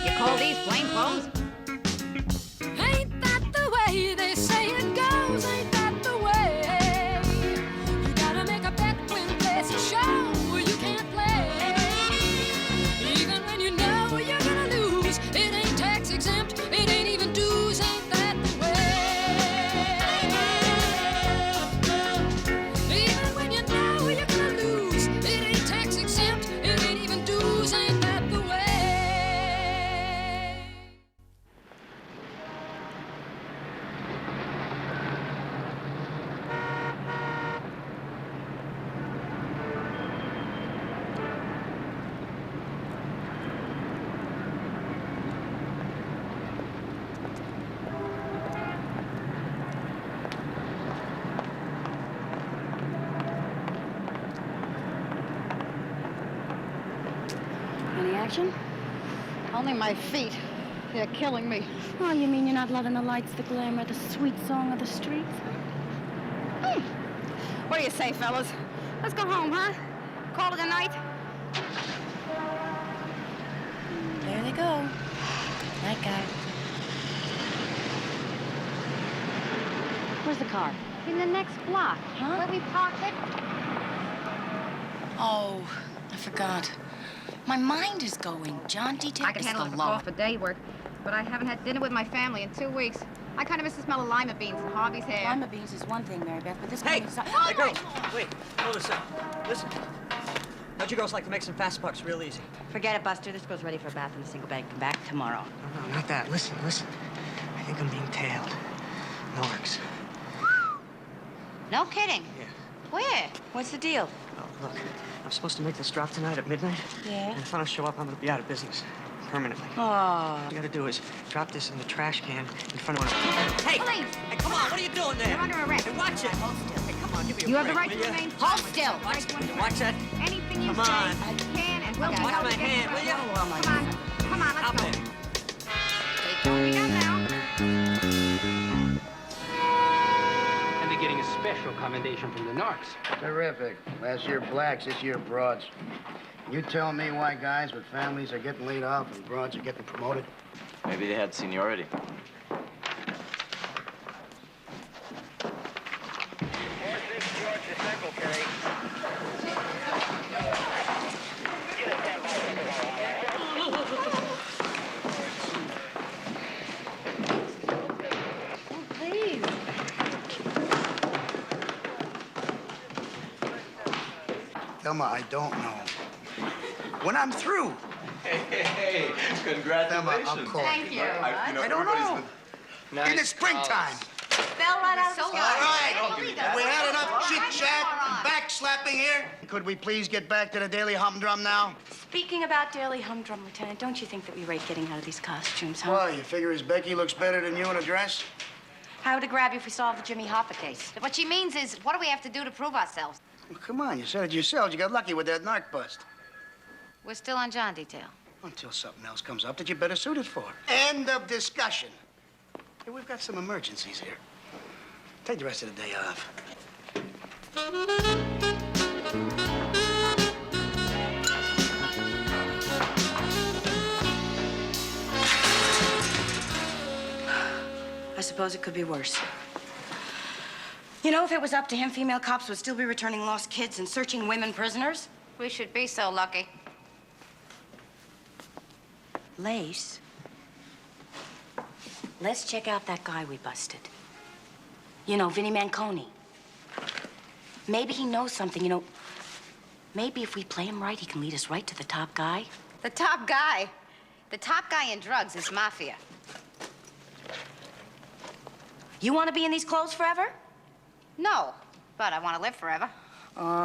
You call these plainclothes? Ain't that the way they say it goes? Ain't that the way? You gotta make a bet when there's a show where you can't play. Even when you know you're gonna lose, it ain't tax exempt, it ain't even dues. Ain't that the way? Even when you know you're gonna lose, it ain't tax exempt, it ain't even dues. Ain't that the way? Any action? Only my feet. They're killing me. Oh, you mean you're not loving the lights, the glamour, the sweet song of the streets? What do you say, fellas? Let's go home, huh? Call it a night? There they go. That guy. Where's the car? In the next block. Huh? Where we parked it. Oh, I forgot. My mind is going. John detail I can is handle the the law. call for day work, but I haven't had dinner with my family in 2 weeks. I kind of miss the smell of lima beans and Harvey's hair. Lima beans is one thing, Mary Beth, but this Hey! kind of... Hey, girls! Wait, hold a sec. Listen. Don't you girls like to make some fast bucks real easy? Forget it, Buster. This girl's ready for a bath in a single bag. Come back tomorrow. No, not that. Listen. I think I'm being tailed. Narcs. No kidding. Yeah. Where? What's the deal? Oh, look. I'm supposed to make this drop tonight at midnight. Yeah? And if I don't show up, I'm gonna be out of business. Permanently. Oh. All you gotta do is drop this in the trash can in front of one of Hey! Police! Hey, come on! What are you doing there? You're under arrest. Hey, watch it! Hey, come on, give me a You have break, the right to will ya? remain Hold silent. still. Watch that. Anything you Come say, on. I can and will Okay. tell Watch you my against hand, will ya? Come on. Come on, let's Up go. there. Take what we got now. And they're getting a special commendation from the Narcs. Terrific. Last year blacks, this year broads. You tell me why guys with families are getting laid off and broads are getting promoted? Maybe they had seniority. Please. Thelma, I don't know. When I'm through. Hey, Thelma, I'm cold. Thank you. I don't know. In the springtime. Fell right out of the All sky. right. We had enough chit-chat and backslapping here. Could we please get back to the daily humdrum now? Speaking about daily humdrum, Lieutenant, don't you think that we rate getting out of these costumes, huh? Why, you figure as Becky looks better than you in a dress? How would it grab you if we solved the Jimmy Hoffa case? What she means is, what do we have to do to prove ourselves? Well, come on, you said it yourselves. You got lucky with that narc bust. We're still on John detail. Until something else comes up that you're better suited for. End of discussion. Hey, we've got some emergencies here. Take the rest of the day off. I suppose it could be worse. You know, if it was up to him, female cops would still be returning lost kids and searching women prisoners. We should be so lucky. Lace, let's check out that guy we busted. You know, Vinnie Manconi. Maybe he knows something, you know. Maybe if we play him right, he can lead us right to the top guy. The top guy? The top guy in drugs is mafia. You want to be in these clothes forever? No, but I want to live forever.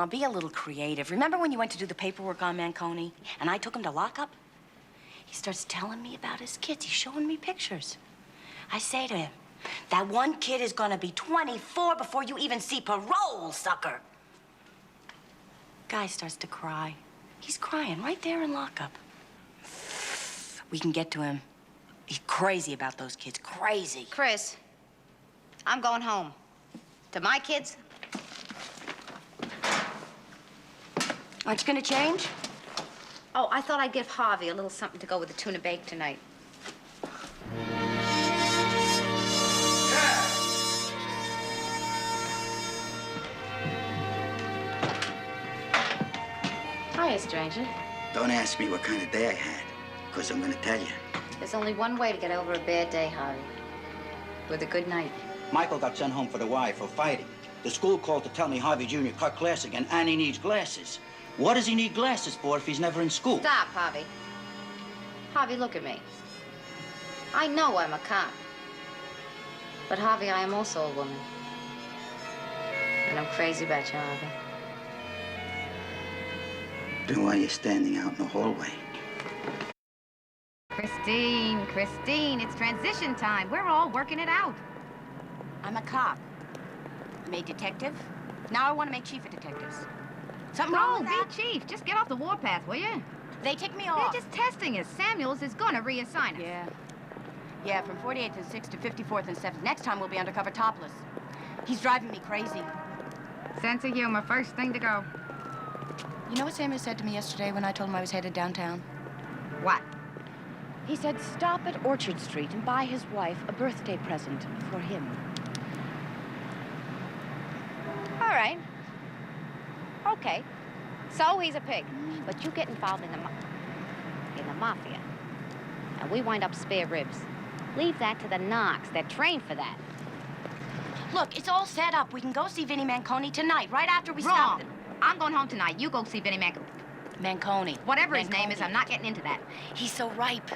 Be a little creative. Remember when you went to do the paperwork on Manconi and I took him to lockup? He starts telling me about his kids. He's showing me pictures. I say to him, that one kid is gonna be 24 before you even see parole, sucker. Guy starts to cry. He's crying right there in lockup. We can get to him. He's crazy about those kids, crazy. Chris, I'm going home. To my kids. Aren't you gonna change? Oh, I thought I'd give Harvey a little something to go with the tuna bake tonight. Hiya, stranger. Don't ask me what kind of day I had, because I'm gonna tell you. There's only one way to get over a bad day, Harvey. With a good night. Michael got sent home for the Y for fighting. The school called to tell me Harvey Jr. cut class again, and he needs glasses. What does he need glasses for if he's never in school? Stop, Harvey. Harvey, look at me. I know I'm a cop. But, Harvey, I am also a woman. And I'm crazy about you, Harvey. Then why are you standing out in the hallway? Christine, it's transition time. We're all working it out. I'm a cop. I made detective. Now I want to make chief of detectives. Something No, wrong with be that? chief. Just get off the warpath, will you? They tick me They're off. just testing us. Samuels is gonna reassign us. Yeah, from 48th and 6th to 54th and 7th. Next time we'll be undercover topless. He's driving me crazy. Sense of humor, first thing to go. You know what Samuel said to me yesterday when I told him I was headed downtown? What? He said stop at Orchard Street and buy his wife a birthday present for him. All right. Okay. So he's a pig. But you get involved in the mafia. And we wind up spare ribs. Leave that to the Knox. They're trained for that. Look, it's all set up. We can go see Vinnie Manconi tonight, right after we Wrong. stop. I'm going home tonight. You go see Vinnie Manconi. Whatever his name is, I'm not getting into that. He's so ripe.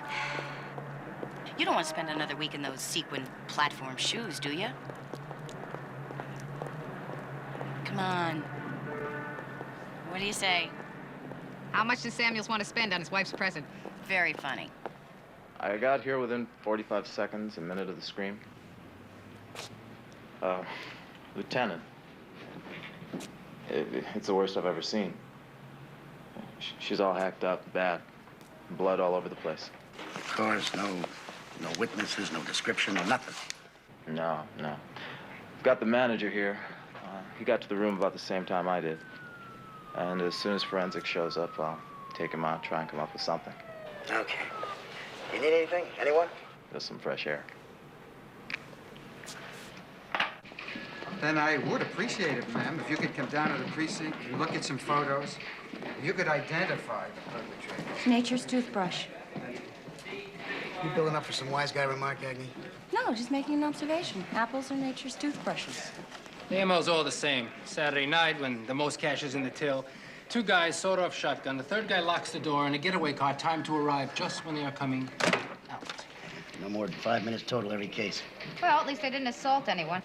You don't want to spend another week in those sequin platform shoes, do you? Come on. What do you say? How much does Samuels want to spend on his wife's present? Very funny. I got here within 45 seconds, a minute of the scream. Lieutenant. It's the worst I've ever seen. She's all hacked up, bad. Blood all over the place. Of course, no witnesses, no description, no nothing. No. I've got the manager here. He got to the room about the same time I did. And as soon as forensics shows up, I'll take him out, try and come up with something. Okay. You need anything? Anyone? Just some fresh air. Then I would appreciate it, ma'am, if you could come down to the precinct and look at some photos. If you could identify the perpetrators. Nature's toothbrush. You building up for some wise guy remark, Cagney? No, just making an observation. Apples are nature's toothbrushes. The MO's all the same. Saturday night, when the most cash is in the till, two guys sawed off shotgun. The third guy locks the door in a getaway car, timed to arrive just when they are coming out. No more than 5 minutes total every case. Well, at least they didn't assault anyone.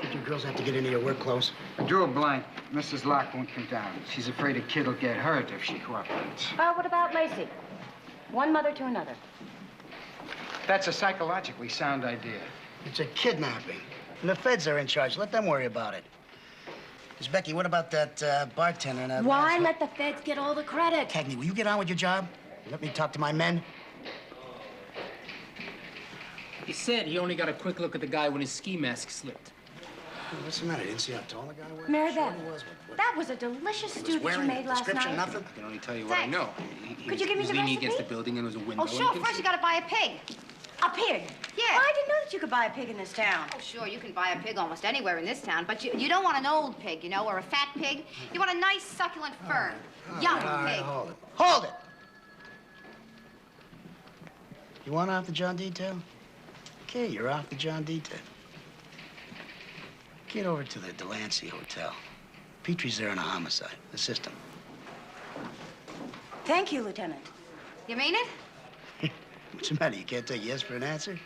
Did you girls have to get into your work clothes? I drew a blank. Mrs. Locke won't come down. She's afraid a kid will get hurt if she cooperates. What about Lacey? One mother to another. That's a psychologically sound idea. It's a kidnapping. And the feds are in charge. Let them worry about it. Miss Becky, what about that bartender and that... Why let the feds get all the credit? Cagney, will you get on with your job? Let me talk to my men. He said he only got a quick look at the guy when his ski mask slipped. What's the matter? You didn't see how tall the guy was? Mary Sure Beth, he was. that was a delicious He was stew that you wearing made a last description, night. nothing? I can only tell you what I Thanks. know. Could you give me He was the leaning recipe? against the building and there was a window. Oh, sure. and First, you gotta buy a pig. A pig? Yeah. Well, I didn't know that you could buy a pig in this town. Oh, sure, you can buy a pig almost anywhere in this town, but you don't want an old pig, you know, or a fat pig. You want a nice, succulent, firm, young All right, pig. hold it. Hold it! You want off the John detail? Okay, you're off the John detail. Get over to the Delancey Hotel. Petrie's there on a homicide. Assist him. Thank you, Lieutenant. You mean it? What's the matter? You can't take yes for an answer?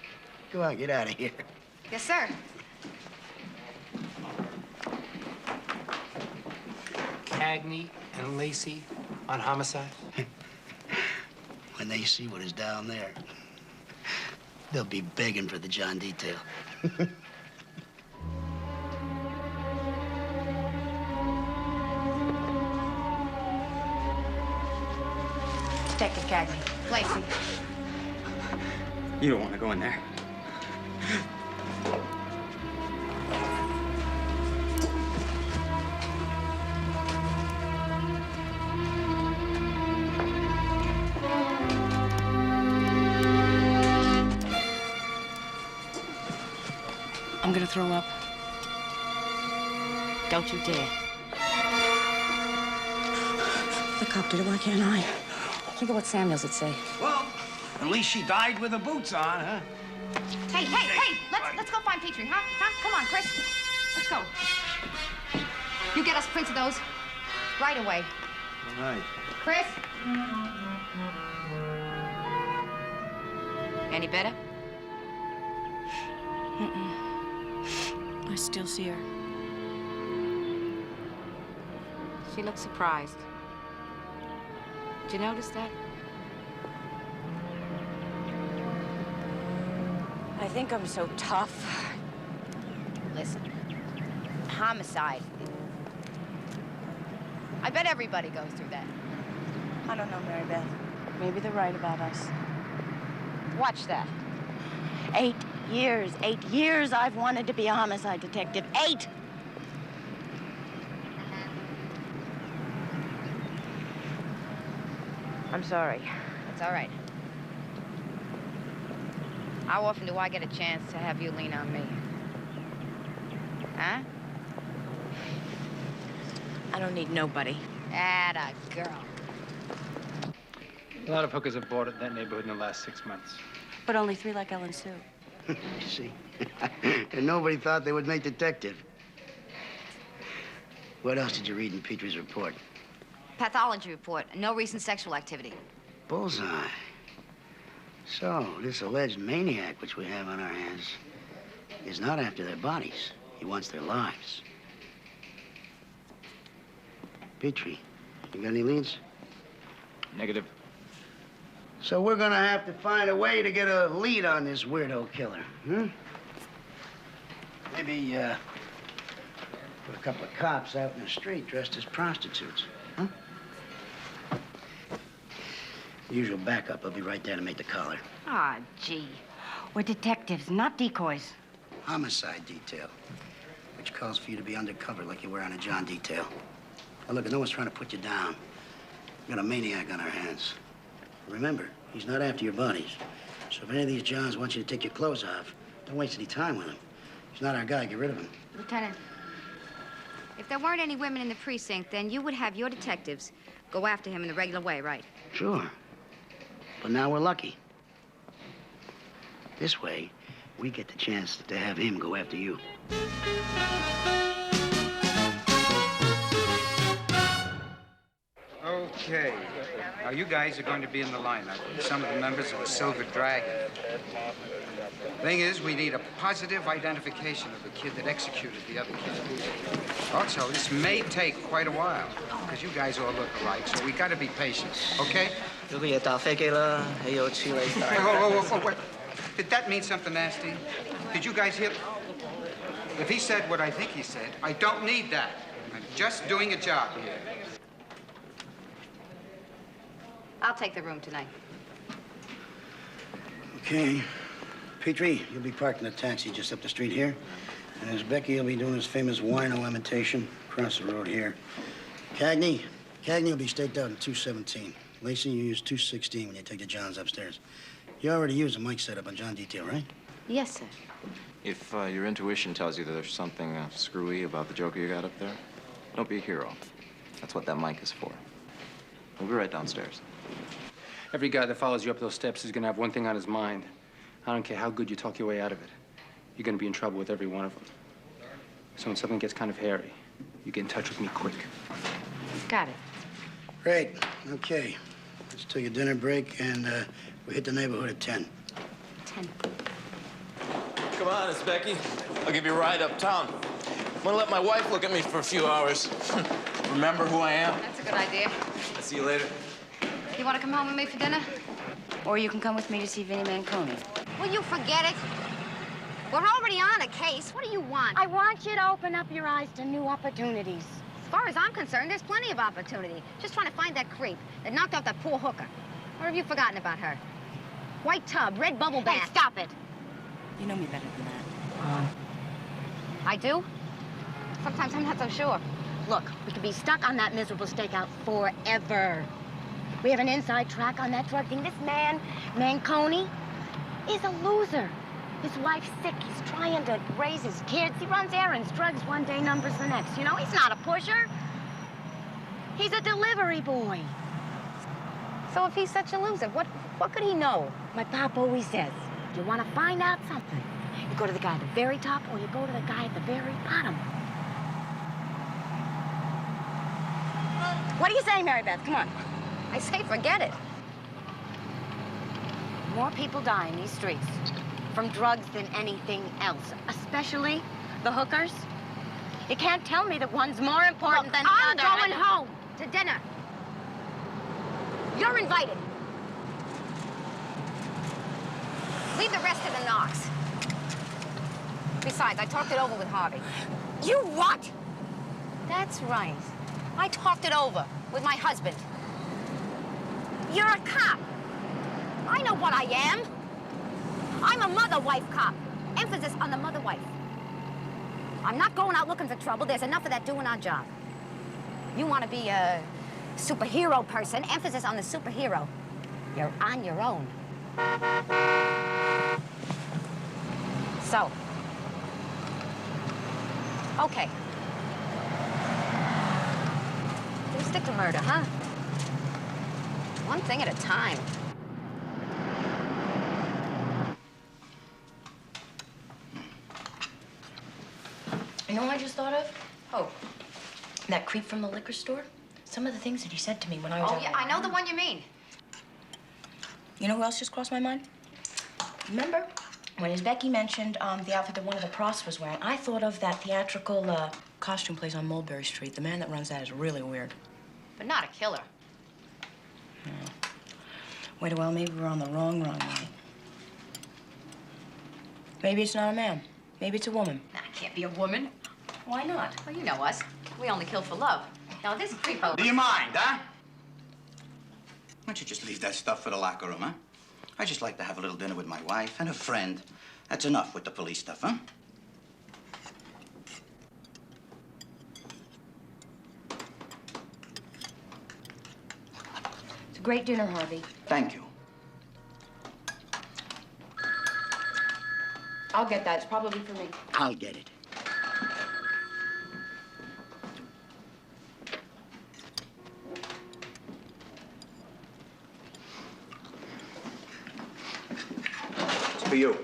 Go on, get out of here. Yes, sir. Cagney and Lacey on homicide? When they see what is down there, they'll be begging for the John detail. Detective Cagney. Lacey. You don't want to go in there. I'm gonna throw up. Don't you dare. The cop did it, why can't I? Think of what Samuels would say. Well, at least she died with her boots on, huh? Hey, hey, hey! Let's go find Petrie, huh? Come on, Chris. Let's go. You get us prints of those right away. All right. Chris? Any better? I still see her. She looks surprised. Did you notice that? I think I'm so tough. Listen, homicide. I bet everybody goes through that. I don't know, Mary Beth. Maybe they're right about us. Watch that. 8 years. 8 years I've wanted to be a homicide detective. 8! I'm sorry. It's all right. How often do I get a chance to have you lean on me? Huh? I don't need nobody. Atta girl. A lot of hookers have bought at that neighborhood in the last 6 months. But only 3 like Ellen Sue. You see? And nobody thought they would make detective. What else did you read in Petrie's report? Pathology report. No recent sexual activity. Bullseye. So, this alleged maniac which we have on our hands is not after their bodies. He wants their lives. Petrie, you got any leads? Negative. So we're gonna have to find a way to get a lead on this weirdo killer, hmm? Maybe, put a couple of cops out in the street dressed as prostitutes, huh? The usual backup will be right there to make the collar. Ah, gee. We're detectives, not decoys. Homicide detail, which calls for you to be undercover like you were on a John detail. Now look, no one's trying to put you down. We got a maniac on our hands. Remember, he's not after your bodies. So if any of these Johns want you to take your clothes off, don't waste any time with him. He's not our guy. Get rid of him. Lieutenant, if there weren't any women in the precinct, then you would have your detectives go after him in the regular way, right? Sure. But now we're lucky. This way, we get the chance to have him go after you. Okay. Now, you guys are going to be in the lineup. Some of the members of the Silver Dragon. Thing is, we need a positive identification of the kid that executed the other kid. Also, this may take quite a while, because you guys all look alike, so we got to be patient, okay? Wait. Did that mean something nasty? Did you guys hear? If he said what I think he said, I don't need that. I'm just doing a job here. I'll take the room tonight. Okay. Petrie, you'll be parked in a taxi just up the street here. And as Becky, you'll be doing his famous wino imitation across the road here. Cagney will be staked out in 217. Lacey, you use 216 when you take the Johns upstairs. You already used a mic setup on John detail, right? Yes, sir. If your intuition tells you that there's something screwy about the joker you got up there, don't be a hero. That's what that mic is for. We'll be right downstairs. Every guy that follows you up those steps is gonna have one thing on his mind. I don't care how good you talk your way out of it. You're gonna be in trouble with every one of them. So when something gets kind of hairy, you get in touch with me quick. Got it. Great. Okay. Let's take a dinner break, and we hit the neighborhood at 10. 10. Come on, it's Becky. I'll give you a ride uptown. I'm gonna let my wife look at me for a few hours. Remember who I am? That's a good idea. I'll see you later. You want to come home with me for dinner? Or you can come with me to see Vinnie Manconi. Will you forget it? We're already on a case. What do you want? I want you to open up your eyes to new opportunities. As far as I'm concerned, there's plenty of opportunity. Just trying to find that creep that knocked off that poor hooker. Or have you forgotten about her? White tub, red bubble bath. Hey, stop it. You know me better than that. I do? Sometimes I'm not so sure. Look, we could be stuck on that miserable stakeout forever. We have an inside track on that drug thing. This man, Manconi, is a loser. His wife's sick. He's trying to raise his kids. He runs errands, drugs one day, numbers the next. You know, he's not a pusher. He's a delivery boy. So if he's such a loser, what could he know? My pop always says, you want to find out something, you go to the guy at the very top or you go to the guy at the very bottom. What do you say, Mary Beth? Come on. I say forget it. More people die in these streets from drugs than anything else, especially the hookers. You can't tell me that one's more important than the I'm other. going home to dinner. You're invited. Leave the rest to the Knox. Besides, I talked it over with Harvey. You what? That's right. I talked it over with my husband. You're a cop. I know what I am. I'm a mother-wife cop. Emphasis on the mother-wife. I'm not going out looking for trouble. There's enough of that doing our job. You want to be a superhero person, emphasis on the superhero. You're on your own. So. Okay. We'll stick to murder, huh? One thing at a time. You know what I just thought of? Oh, that creep from the liquor store. Some of the things that he said to me when I was Oh, out yeah, there. I know the one you mean. You know who else just crossed my mind? Remember when his Becky mentioned the outfit that one of the profs was wearing? I thought of that theatrical costume place on Mulberry Street. The man that runs that is really weird. But not a killer. Wait a while, maybe we're on the wrong runway. Maybe it's not a man. Maybe it's a woman. Nah, it can't be a woman. Why not? Well, you know us. We only kill for love. Now, this creepo... Do you mind, huh? Why don't you just leave that stuff for the locker room, huh? I just like to have a little dinner with my wife and a friend. That's enough with the police stuff, huh? It's a great dinner, Harvey. Thank you. I'll get that. It's probably for me. I'll get it. It's for you.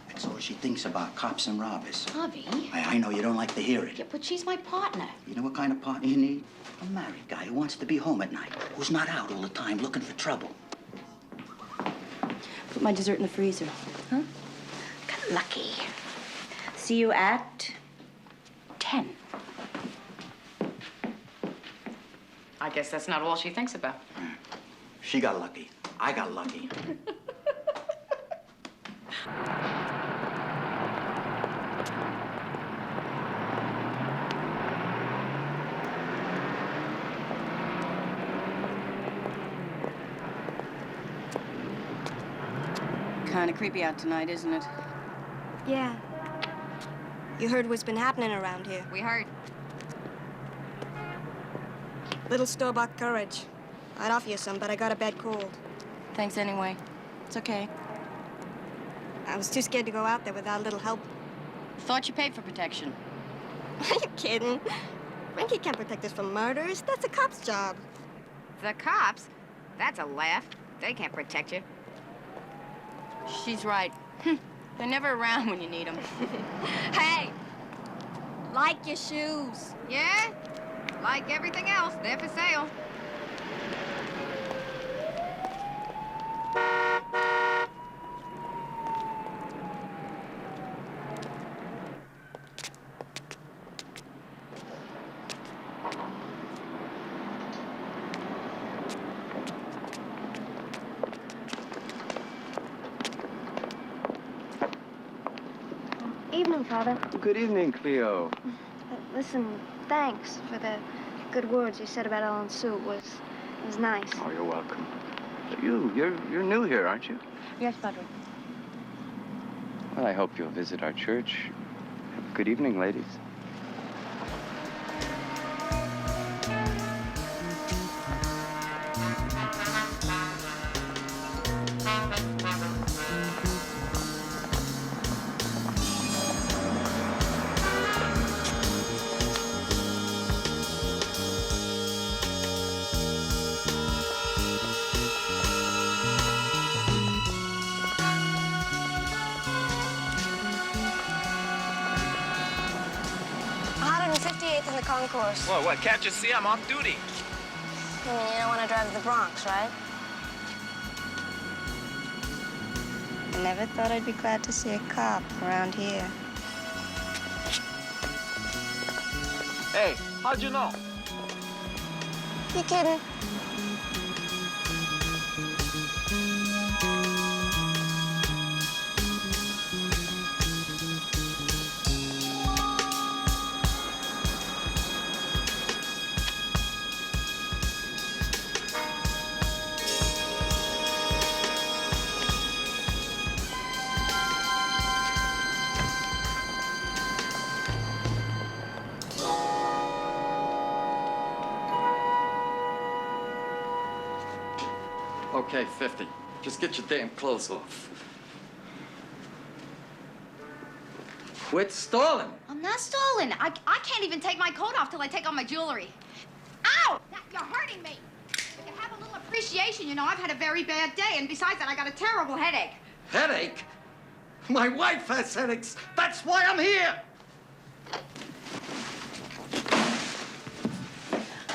That's all she thinks about, cops and robbers. Harvey? I know you don't like to hear it. Yeah, but she's my partner. You know what kind of partner you need? A married guy who wants to be home at night, who's not out all the time looking for trouble. Put my dessert in the freezer. Huh? Got lucky. See you at 10. I guess that's not all she thinks about. She got lucky. I got lucky. Kind of creepy out tonight, isn't it? Yeah. You heard what's been happening around here. We heard. Little store-bought courage. I'd offer you some, but I got a bad cold. Thanks anyway. It's okay. I was too scared to go out there without a little help. Thought you paid for protection. Are you kidding? Frankie can't protect us from murders. That's a cop's job. The cops? That's a laugh. They can't protect you. She's right. They're never around when you need them. Hey! Like your shoes. Yeah? Like everything else, they're for sale. evening, Father. Good evening, Cleo. Listen, thanks for the good words you said about Ellen Sue. It was nice. Oh, you're welcome. You're new here, aren't you? Yes, Padre. Well, I hope you'll visit our church. Good evening, ladies. In the concourse. Whoa, what? Can't you see I'm off duty? You don't want to drive to the Bronx, right? I never thought I'd be glad to see a cop around here. Hey, how'd you know? You kidding? Okay, 50. Just get your damn clothes off. Quit stalling. I'm not stalling. I can't even take my coat off till I take off my jewelry. Ow! You're hurting me. You can have a little appreciation. You know, I've had a very bad day, and besides that, I got a terrible headache. Headache? My wife has headaches. That's why I'm here.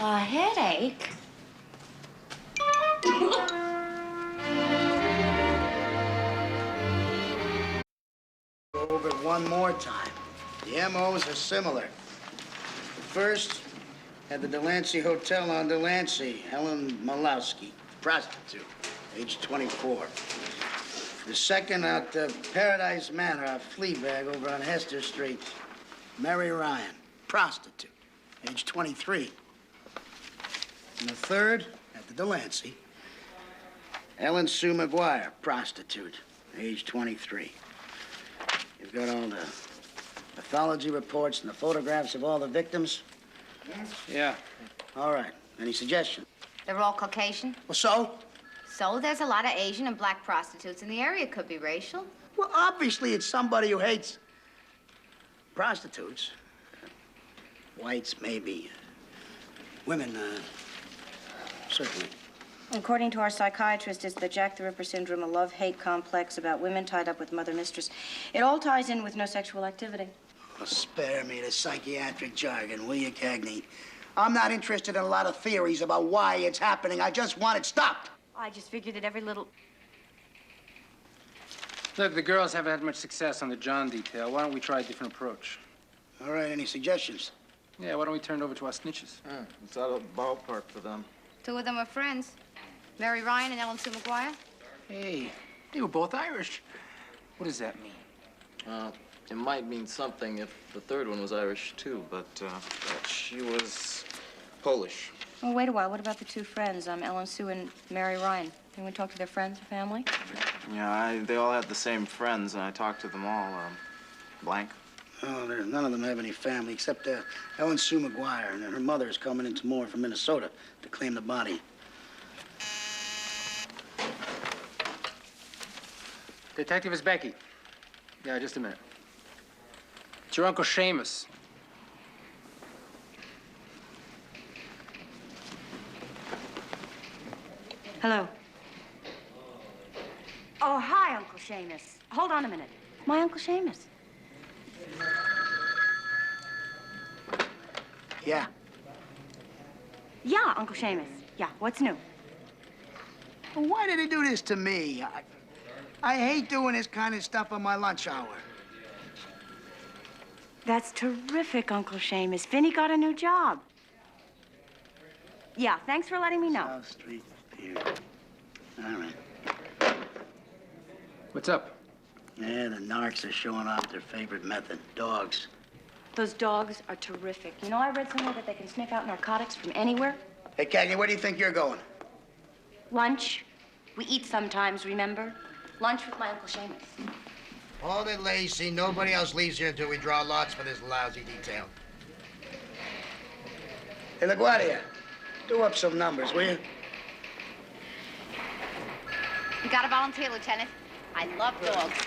A headache? Go over it one more time. The MOs are similar. First, at the Delancey Hotel on Delancey, Helen Malowski, prostitute, age 24. The second, at Paradise Manor, a flea bag over on Hester Street, Mary Ryan, prostitute, age 23. And the third, at the Delancey, Ellen Sue McGuire, prostitute, age 23. You've got all the pathology reports and the photographs of all the victims? Yeah. All right. Any suggestions? They're all Caucasian. Well, so? So there's a lot of Asian and black prostitutes in the area. Could be racial. Well, obviously it's somebody who hates prostitutes. Whites, maybe. Women, certainly. According to our psychiatrist, it's the Jack the Ripper syndrome, a love-hate complex about women tied up with mother mistress. It all ties in with no sexual activity. Well, spare me the psychiatric jargon, will you, Cagney? I'm not interested in a lot of theories about why it's happening. I just want it stopped. I just figured that every little... Look, the girls haven't had much success on the John detail. Why don't we try a different approach? All right, any suggestions? Yeah, why don't we turn it over to our snitches? It's out of the ballpark for them. Two of them are friends. Mary Ryan and Ellen Sue McGuire. Hey, they were both Irish. What does that mean? It might mean something if the third one was Irish, too, but she was Polish. Well, wait a while. What about the two friends, Ellen Sue and Mary Ryan? Anyone talk to their friends or family? Yeah, they all had the same friends, and I talked to them all. Blank. Oh, none of them have any family except Ellen Sue McGuire, and her mother is coming in tomorrow from Minnesota to claim the body. Detective, it's Becky. Yeah, just a minute. It's your Uncle Seamus. Hello. Oh, hi, Uncle Seamus. Hold on a minute. My Uncle Seamus. Yeah. Yeah, Uncle Seamus. Yeah, what's new? Well, why did they do this to me? I hate doing this kind of stuff on my lunch hour. That's terrific, Uncle Seamus. Vinny got a new job. Yeah, thanks for letting me know. South Street Pier. All right. What's up? Yeah, the narcs are showing off their favorite method, dogs. Those dogs are terrific. You know, I read somewhere that they can sniff out narcotics from anywhere. Hey, Cagney, where do you think you're going? Lunch. We eat sometimes, remember? Lunch with my Uncle Seamus. Hold it, Lacey. Nobody else leaves here until we draw lots for this lousy detail. Hey, LaGuardia, do up some numbers, will you? You gotta volunteer, Lieutenant. I love dogs.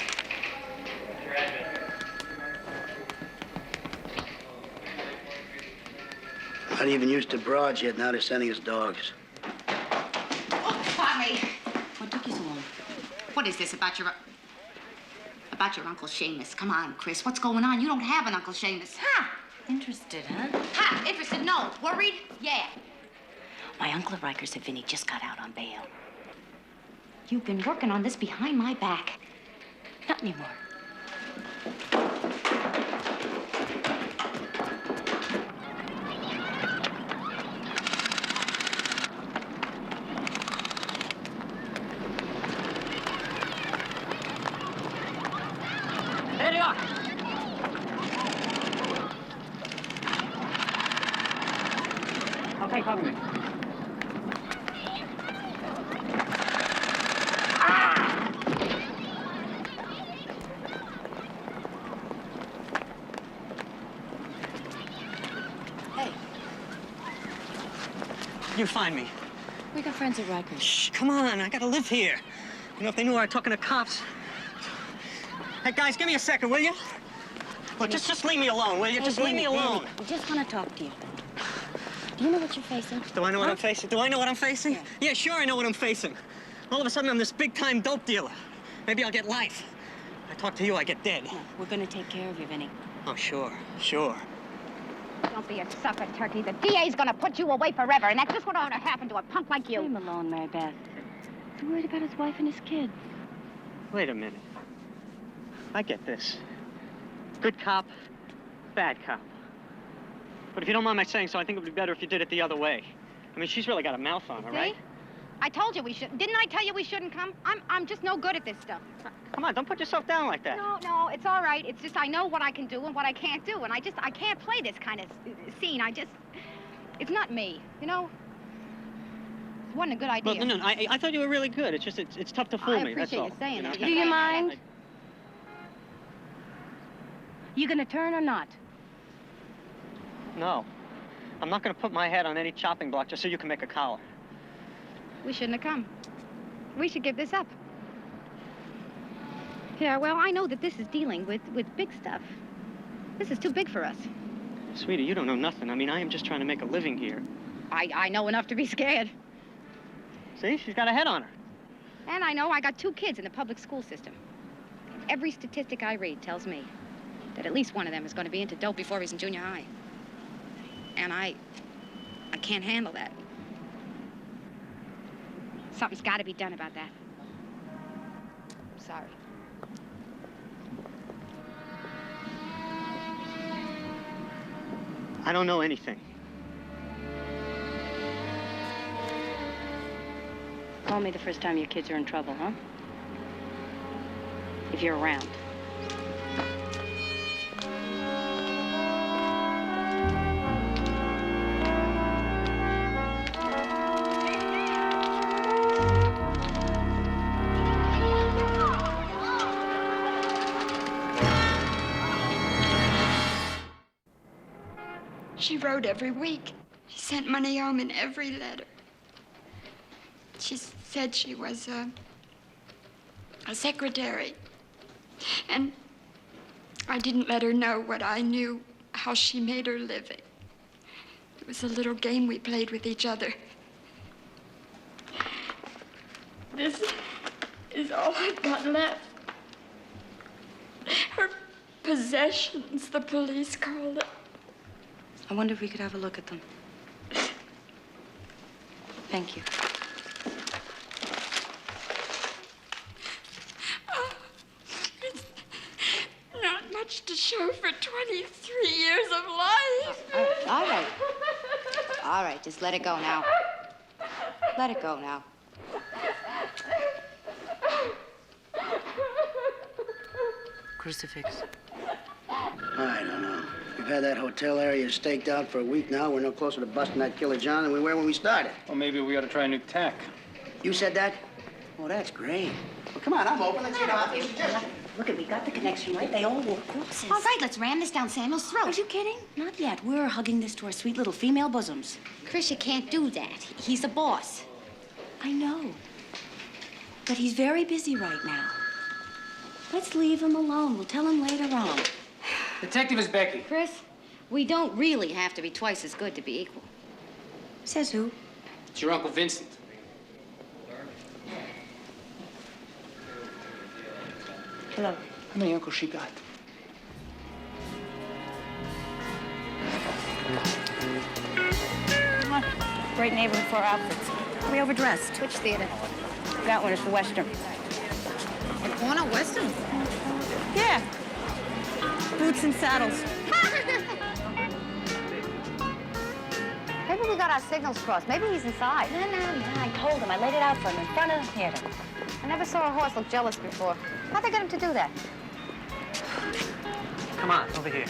Not even used to broads yet. Now they're sending us dogs. Oh, pardon me. What took you so long? What is this about your Uncle Seamus? Come on, Chris. What's going on? You don't have an Uncle Seamus. Ha! Interested, huh? Ha! Interested? No. Worried? Yeah. My uncle at Rikers said Vinny just got out on bail. You've been working on this behind my back. Not anymore. There they are. Okay, cover me. Hey, You find me. we got friends at Rikers. Shh, come on. I gotta live here. You know, if they knew I was talking to cops. Hey, guys, give me a second, will you? Look, just leave me alone, will you? Just leave me alone. We just want to talk to you. Do you know what you're facing? Do I know what I'm facing? Do I know what I'm facing? Yeah. Yeah, sure I know what I'm facing. All of a sudden, I'm this big-time dope dealer. Maybe I'll get life. I talk to you, I get dead. No, we're going to take care of you, Vinny. Oh, sure, sure. Don't be a sucker, Turkey. The DA's gonna put you away forever, and that's just what ought to happen to a punk like you. Leave him alone, Mary Beth. He's worried about his wife and his kids. Wait a minute. I get this. Good cop, bad cop. But if you don't mind my saying so, I think it would be better if you did it the other way. I mean, she's really got a mouth on her, right? I told you we should. Didn't I tell you we shouldn't come? I'm just no good at this stuff. Come on, don't put yourself down like that. No, it's all right. It's just I know what I can do and what I can't do, and I can't play this kind of scene. It's not me, you know? It wasn't a good idea. Well, no, I thought you were really good. It's just, it's tough to fool me, that's all. I appreciate you saying that. Do you mind? You gonna turn or not? No. I'm not going to put my head on any chopping block just so you can make a collar. We shouldn't have come. We should give this up. Yeah, well, I know that this is dealing with big stuff. This is too big for us. Sweetie, you don't know nothing. I mean, I am just trying to make a living here. I know enough to be scared. See, she's got a head on her. And I know I got 2 kids in the public school system. And every statistic I read tells me that at least one of them is going to be into dope before he's in junior high. And I can't handle that. Something's got to be done about that. Sorry. I don't know anything. Call me the first time your kids are in trouble, huh? If you're around. She wrote every week. She sent money home in every letter. She said she was a secretary. And I didn't let her know what I knew, how she made her living. It was a little game we played with each other. This is all I've got left. Her possessions, the police called it. I wonder if we could have a look at them. Thank you. Oh, it's not much to show for 23 years of life. All right. All right, just let it go now. Let it go now. crucifix? I don't know. We've had that hotel area staked out for a week now. We're no closer to busting that killer John than we were when we started. Well, maybe we ought to try a new tack. You said that? Oh, that's great. Well, come on, I'm open. Let's see how it Look, we got the connection right. They all wore crosses. All right, let's ram this down Samuel's throat. Are you kidding? Not yet. We're hugging this to our sweet little female bosoms. Chris, you can't do that. He's the boss. I know. But he's very busy right now. Let's leave him alone. We'll tell him later on. Detective is Becky. Chris, we don't really have to be twice as good to be equal. Says who? It's your Uncle Vincent. Hello. How many uncles she got? Great neighborhood for our outfits. We overdressed. Which theater? That one is for Western. The corner Western? Yeah. Boots and saddles. Maybe we got our signals crossed. Maybe he's inside. No. I told him. I laid it out for him in front of the theater. I never saw a horse look jealous before. How'd they get him to do that? Come on, over here.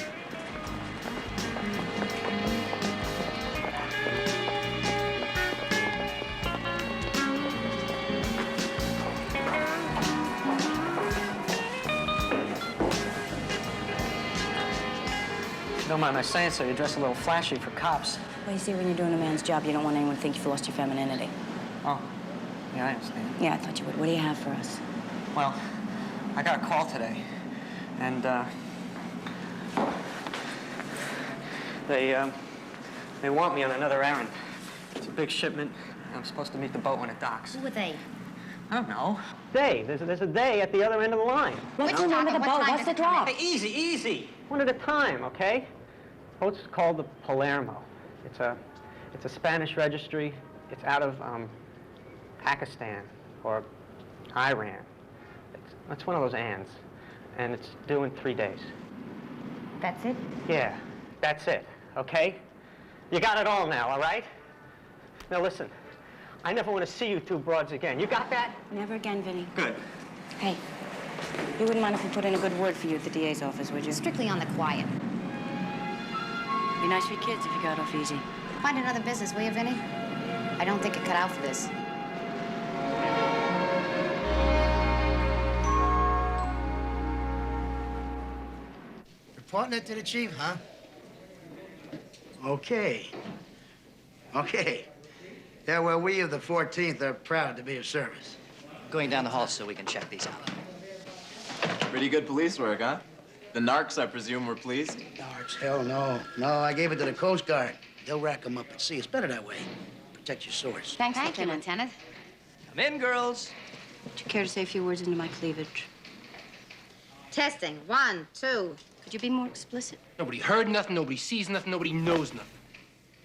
Don't mind my saying so, you dress a little flashy for cops. Well, you see, when you're doing a man's job, you don't want anyone to think you've lost your femininity. Oh, yeah, I understand. Yeah, I thought you would. What do you have for us? Well, I got a call today, and they want me on another errand. It's a big shipment. I'm supposed to meet the boat when it docks. Who are they? I don't know. They. There's a they at the other end of the line. What's the name of the boat? What's the drop? Hey, easy. One at a time, okay? Boat's called the Palermo. It's a Spanish registry. It's out of Pakistan or Iran. It's one of those ands, and it's due in 3 days. That's it? Yeah, that's it, okay? You got it all now, all right? Now listen, I never want to see you two broads again. You got that? Never again, Vinny. Good. Hey, you wouldn't mind if we put in a good word for you at the DA's office, would you? Strictly on the quiet. Be nice for your kids if you got off easy. Find another business, will you, Vinny? I don't think you're cut out for this. Reporting it to the chief, huh? Okay. Yeah, well, we of the 14th are proud to be of service. Going down the hall so we can check these out. Pretty good police work, huh? The narcs, I presume, were pleased? Narcs? Hell no. No, I gave it to the Coast Guard. They'll rack them up at sea. It's better that way. Protect your source. Thanks, Thank you, Lieutenant. Come in, girls. Would you care to say a few words into my cleavage? Testing. 1, 2. Could you be more explicit? Nobody heard nothing, nobody sees nothing, nobody knows nothing.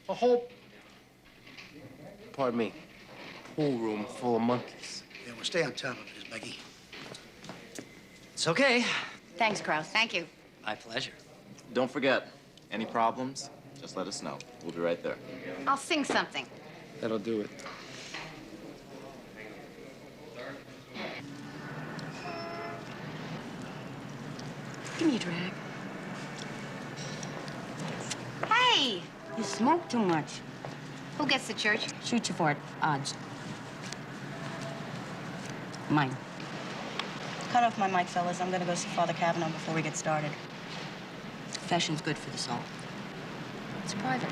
A whole, pardon me, pool room full of monkeys. Yeah, well, stay on top of this, Becky. It's okay. Thanks, Krause. Thank you. My pleasure. Don't forget, any problems, just let us know. We'll be right there. I'll sing something. That'll do it. Give me a drag. Hey! You smoke too much. Who gets to church? Shoot you for it. Odds. Mine. Cut off my mic, fellas. I'm gonna go see Father Kavanaugh before we get started. Confession's good for the soul. It's private.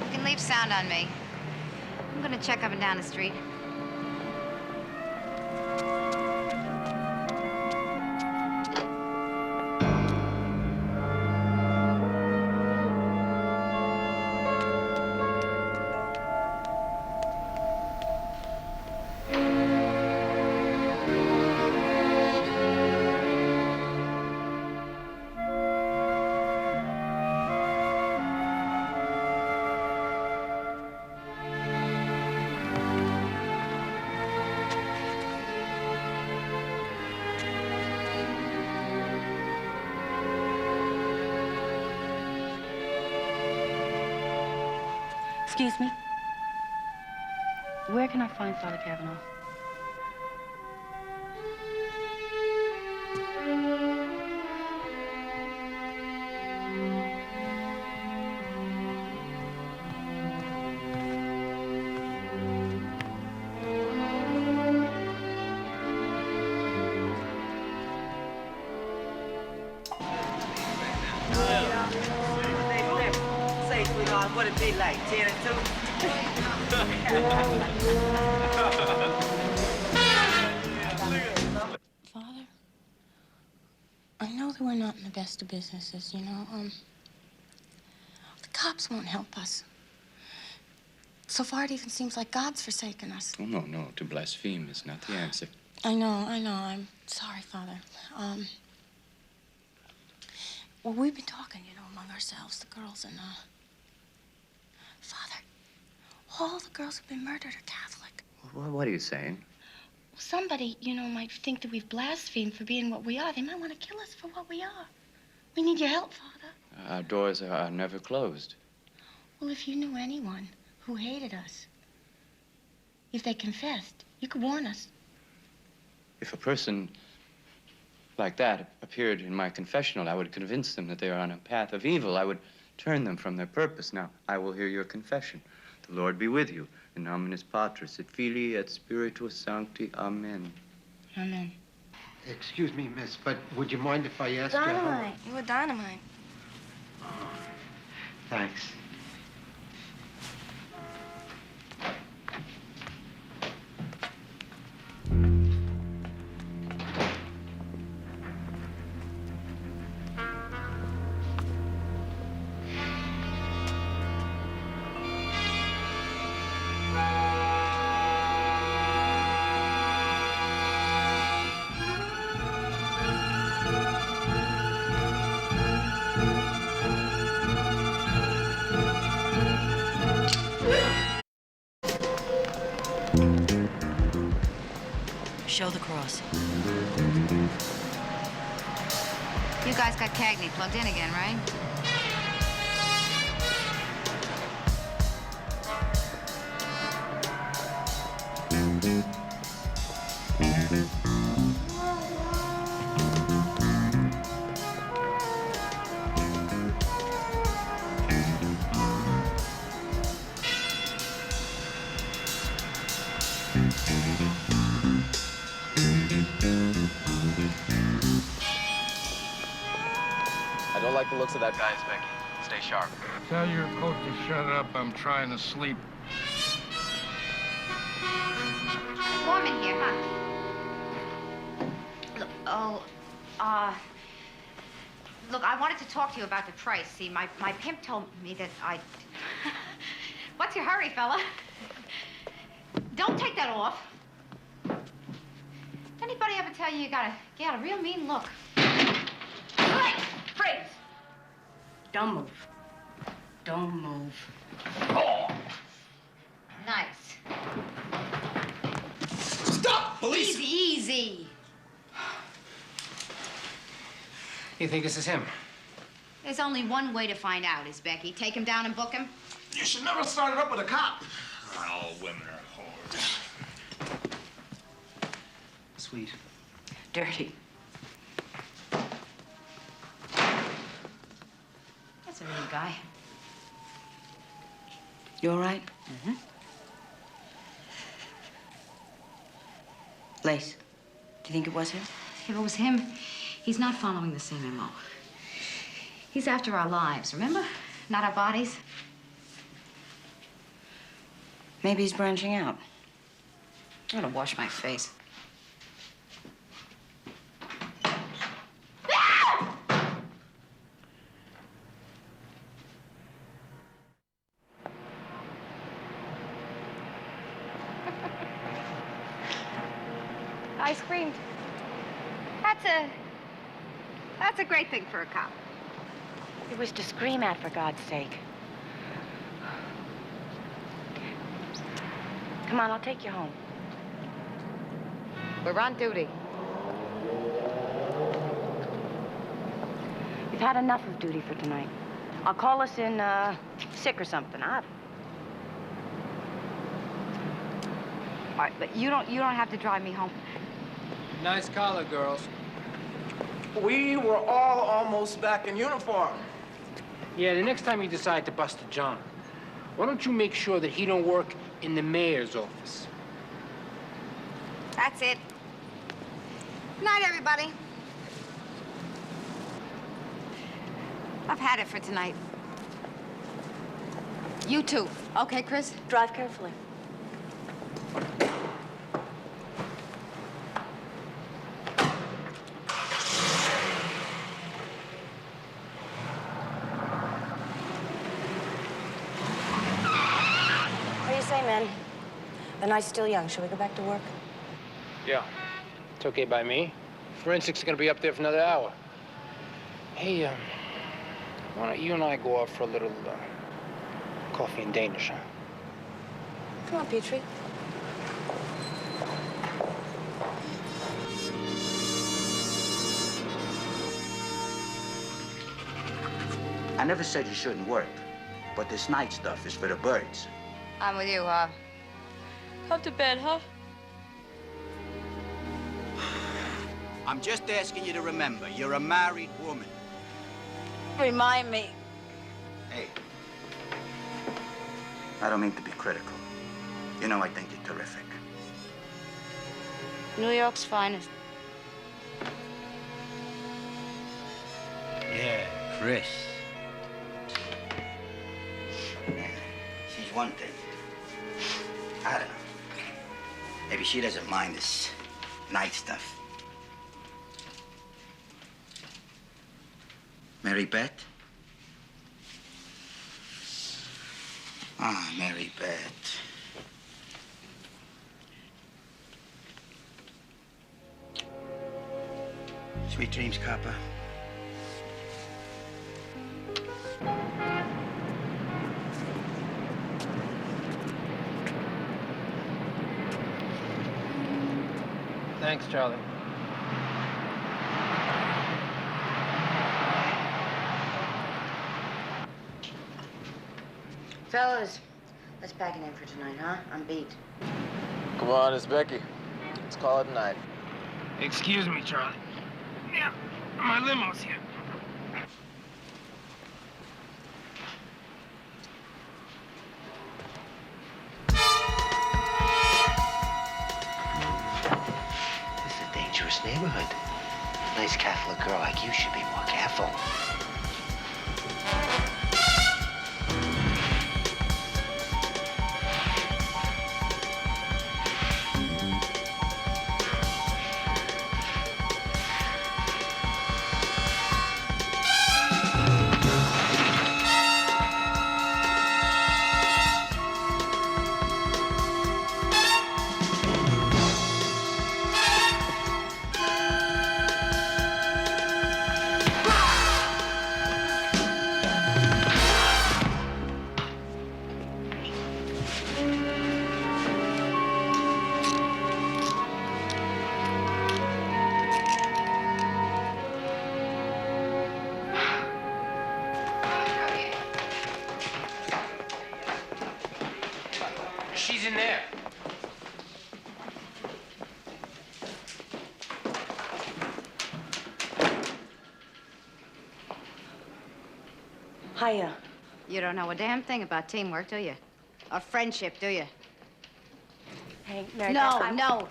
You can leave sound on me. I'm gonna check up and down the street. Excuse me. Where can I find Father Kavanaugh? Say, sweetheart, what it be like, 10 and 2? Father, I know that we're not in the best of businesses, you know. The cops won't help us. So far, it even seems like God's forsaken us. Oh, no, no. To blaspheme is not the answer. I know. I'm sorry, Father. Well, we've been talking, you know, among ourselves, the girls, and, Father, all the girls who've been murdered are Catholic. What are you saying? Somebody, you know, might think that we've blasphemed for being what we are. They might want to kill us for what we are. We need your help, Father. Our doors are never closed. Well, if you knew anyone who hated us, if they confessed, you could warn us. If a person like that appeared in my confessional, I would convince them that they are on a path of evil. I would turn them from their purpose. Now, I will hear your confession. The Lord be with you. In nominis Patris et Filii et Spiritus Sancti. Amen. Amen. Excuse me, miss, but would you mind if I asked you how... Dynamite. You were dynamite. Thanks. Show the cross. You guys got Cagney plugged in again, right? I don't like the looks of that guy, Becky. Stay sharp. Tell your coat to shut up. I'm trying to sleep. Warm in here, huh? Look, I wanted to talk to you about the price. See, my pimp told me that I... What's your hurry, fella? Don't take that off. Anybody ever tell you you got a real mean look? Hey, freeze! Don't move. Don't move. Oh. Nice. Stop, police! Easy. You think this is him? There's only one way to find out, is Becky. Take him down and book him. You should never start it up with a cop. All women are whores. Sweet. Dirty. That's a real guy. You all right? Mm-hmm. Lace, do you think it was him? If it was him, he's not following the same MO. He's after our lives, remember? Not our bodies. Maybe he's branching out. I'm gonna wash my face. I screamed. That's a great thing for a cop. It was to scream at, for God's sake. Come on, I'll take you home. We're on duty. We've had enough of duty for tonight. I'll call us in, sick or something. All right, but you don't have to drive me home. Nice collar, girls. We were all almost back in uniform. Yeah, the next time you decide to bust a John, why don't you make sure that he don't work in the mayor's office? That's it. Night, everybody. I've had it for tonight. You too. Okay, Chris? Drive carefully. What do you say, men? The night's still young. Shall we go back to work? Yeah. It's okay by me. Forensics is gonna be up there for another hour. Hey, why don't you and I go out for a little, coffee and Danish, huh? Come on, Petrie. I never said you shouldn't work, but this night stuff is for the birds. I'm with you, huh? Up to bed, huh? I'm just asking you to remember, you're a married woman. Remind me. Hey, I don't mean to be critical. You know I think you're terrific. New York's finest. Yeah, Chris. She's one thing. I don't know. Maybe she doesn't mind this night stuff. Mary Beth? Ah, Mary Beth. Sweet dreams, copper. Thanks, Charlie. Fellas, let's pack it in for tonight, huh? I'm beat. Come on, it's Becky. Let's call it a night. Excuse me, Charlie. Yeah, my limo's here. This is a dangerous neighborhood. A nice Catholic girl like you should be more careful. She's in there. Hiya. You don't know a damn thing about teamwork, do you? Or friendship, do you? Hey, Mary No, Beth, no.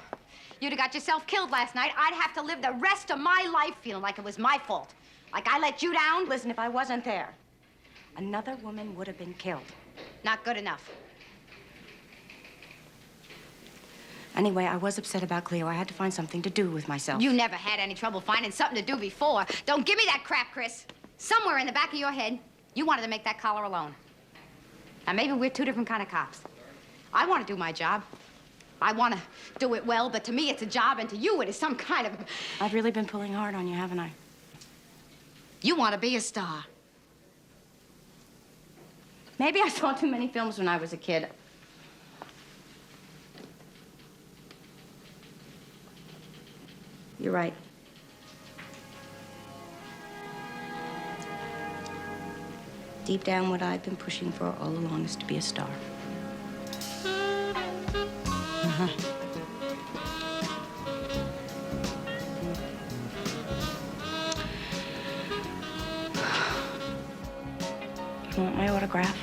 You'd have got yourself killed last night. I'd have to live the rest of my life feeling like it was my fault. Like I let you down. Listen, if I wasn't there, another woman would have been killed. Not good enough. Anyway, I was upset about Cleo. I had to find something to do with myself. You never had any trouble finding something to do before. Don't give me that crap, Chris. Somewhere in the back of your head, you wanted to make that collar alone. Now, maybe we're two different kind of cops. I want to do my job. I want to do it well, but to me, it's a job, and to you, it is some kind of... I've really been pulling hard on you, haven't I? You want to be a star. Maybe I saw too many films when I was a kid. You're right. Deep down, what I've been pushing for all along is to be a star. Want my autograph?